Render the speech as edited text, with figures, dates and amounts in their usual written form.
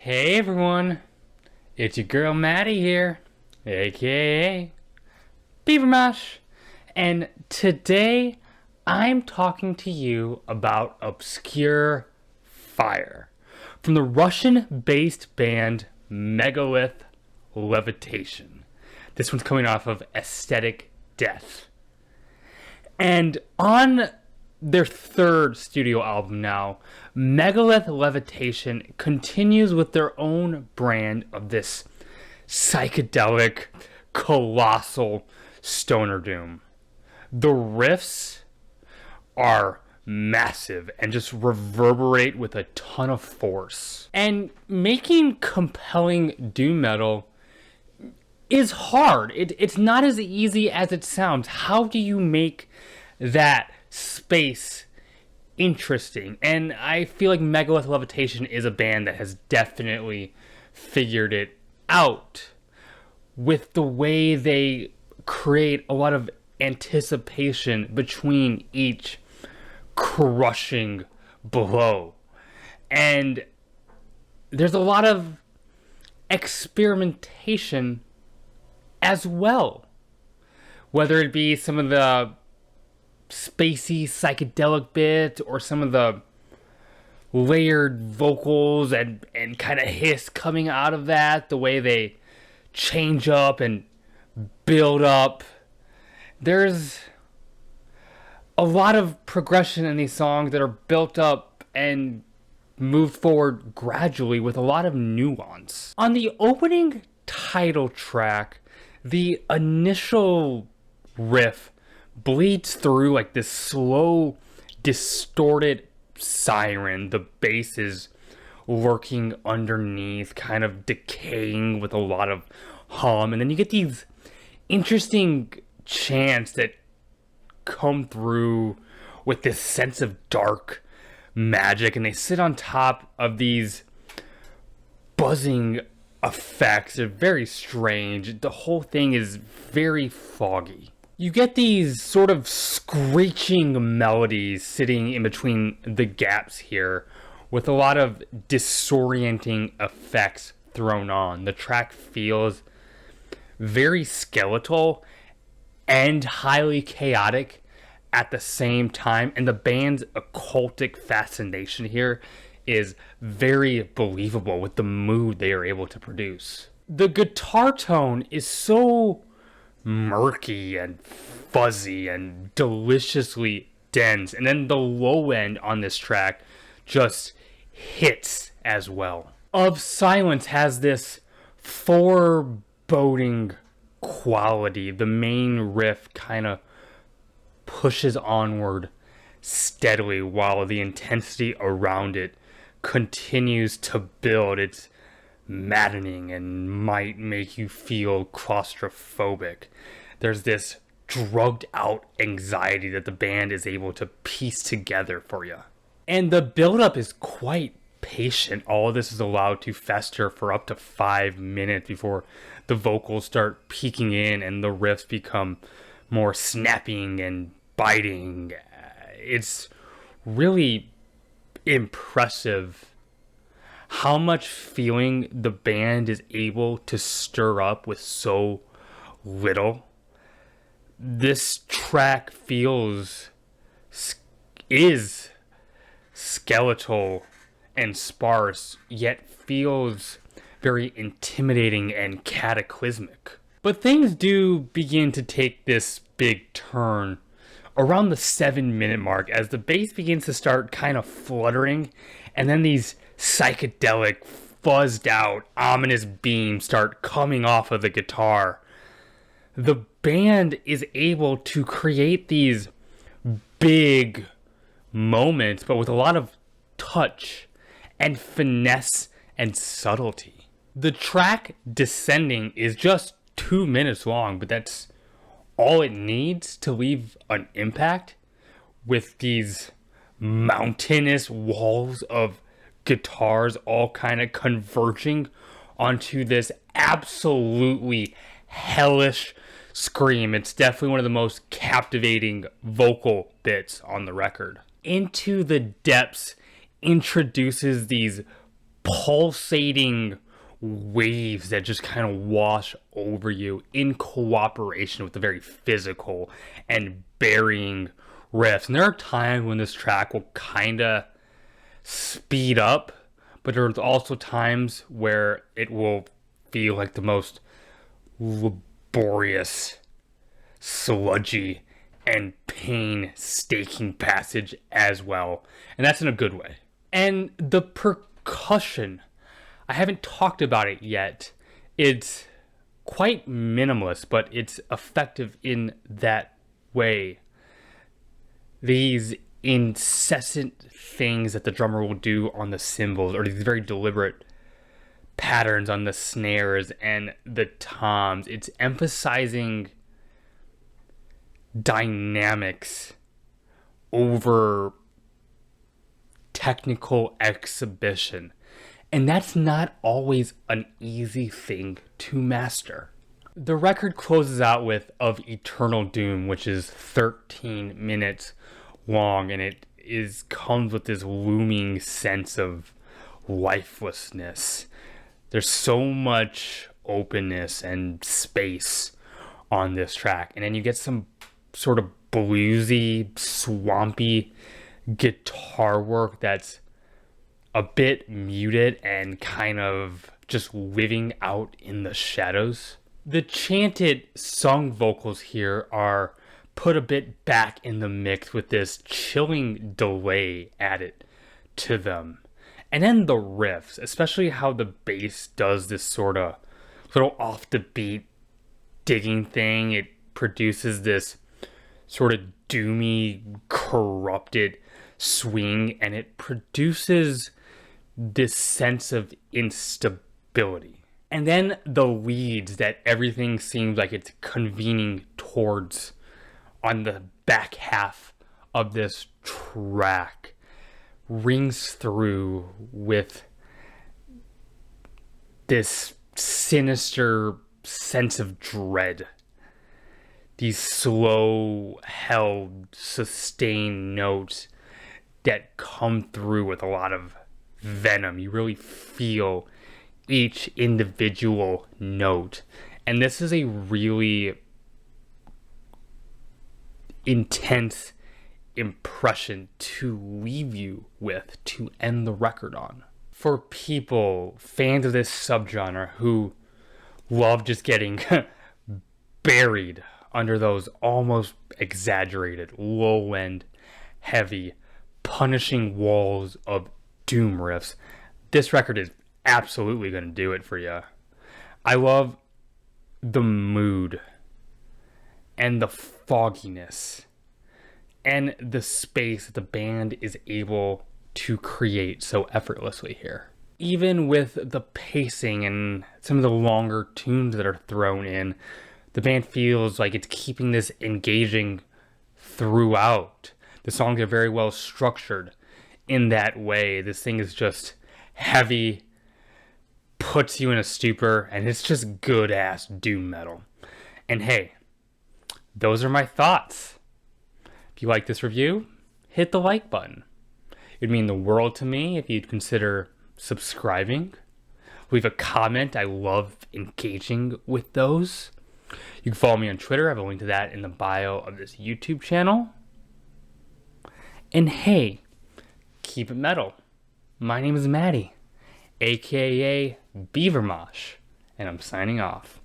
Hey everyone, it's your girl Maddie here, aka Beaver Mash, and today I'm talking to you about Obscure Fire from the Russian-based band Megalith Levitation. This one's coming off of Aesthetic Death. And on their third studio album now, Megalith Levitation continues with their own brand of this psychedelic, colossal stoner doom. The riffs are massive and just reverberate with a ton of force. And making compelling doom metal is hard. It's not as easy as it sounds. How do you make that space interesting? And I feel like Megalith Levitation is a band that has definitely figured it out with the way they create a lot of anticipation between each crushing blow. And there's a lot of experimentation as well, whether it be some of the spacey psychedelic bits or some of the layered vocals and kind of hiss coming out of that, the way they change up and build up. There's a lot of progression in these songs that are built up and moved forward gradually with a lot of nuance. On the opening title track, the initial riff bleeds through like this slow, distorted siren. The bass is lurking underneath, kind of decaying with a lot of hum. And then you get these interesting chants that come through with this sense of dark magic. And they sit on top of these buzzing effects. They're very strange. The whole thing is very foggy. You get these sort of screeching melodies sitting in between the gaps here with a lot of disorienting effects thrown on. The track feels very skeletal and highly chaotic at the same time, and the band's occultic fascination here is very believable with the mood they are able to produce. The guitar tone is so murky and fuzzy and deliciously dense, and then the low end on this track just hits as well. Of Silence has this foreboding quality. The main riff kind of pushes onward steadily while the intensity around it continues to build. It's maddening and might make you feel claustrophobic. There's this drugged out anxiety that the band is able to piece together for you. And the buildup is quite patient. All of this is allowed to fester for up to 5 minutes before the vocals start peeking in and the riffs become more snapping and biting. It's really impressive how much feeling the band is able to stir up with so little. This track is skeletal and sparse, yet feels very intimidating and cataclysmic. But things do begin to take this big turn around the 7-minute mark as the bass begins to start kind of fluttering, and then these psychedelic, fuzzed out, ominous beams start coming off of the guitar. The band is able to create these big moments, but with a lot of touch and finesse and subtlety. The track Descending is just 2 minutes long, but that's all it needs to leave an impact with these mountainous walls of guitars all kind of converging onto this absolutely hellish scream. It's definitely one of the most captivating vocal bits on the record. Into the Depths introduces these pulsating waves that just kind of wash over you in cooperation with the very physical and burying riffs. And there are times when this track will kind of speed up, but there's also times where it will feel like the most laborious, sludgy, and painstaking passage as well. And that's in a good way. And the percussion, I haven't talked about it yet. It's quite minimalist, but it's effective in that way. These incessant things that the drummer will do on the cymbals, or these very deliberate patterns on the snares and the toms. It's emphasizing dynamics over technical exhibition. And that's not always an easy thing to master. The record closes out with Of Eternal Doom, which is 13 minutes long, and it comes with this looming sense of lifelessness. There's so much openness and space on this track. And then you get some sort of bluesy, swampy guitar work that's a bit muted and kind of just living out in the shadows. The chanted sung vocals here are put a bit back in the mix with this chilling delay added to them. And then the riffs, especially how the bass does this sort of little off the beat digging thing. It produces this sort of doomy, corrupted swing, and it produces this sense of instability. And then the leads that everything seems like it's convening towards on the back half of this track rings through with this sinister sense of dread. These slow held, sustained notes that come through with a lot of venom. You really feel each individual note. And this is a really intense impression to leave you with, to end the record on. For people, fans of this subgenre who love just getting buried under those almost exaggerated, low-end, heavy, punishing walls of doom riffs, this record is absolutely going to do it for you. I love the mood and the fogginess and the space that the band is able to create so effortlessly here. Even with the pacing and some of the longer tunes that are thrown in, the band feels like it's keeping this engaging throughout. The songs are very well structured in that way. This thing is just heavy, puts you in a stupor, and it's just good ass doom metal. And hey, those are my thoughts. If you like this review, hit the like button. It would mean the world to me if you'd consider subscribing. Leave a comment. I love engaging with those. You can follow me on Twitter. I have a link to that in the bio of this YouTube channel. And hey, keep it metal. My name is Maddie, aka Beavermosh, and I'm signing off.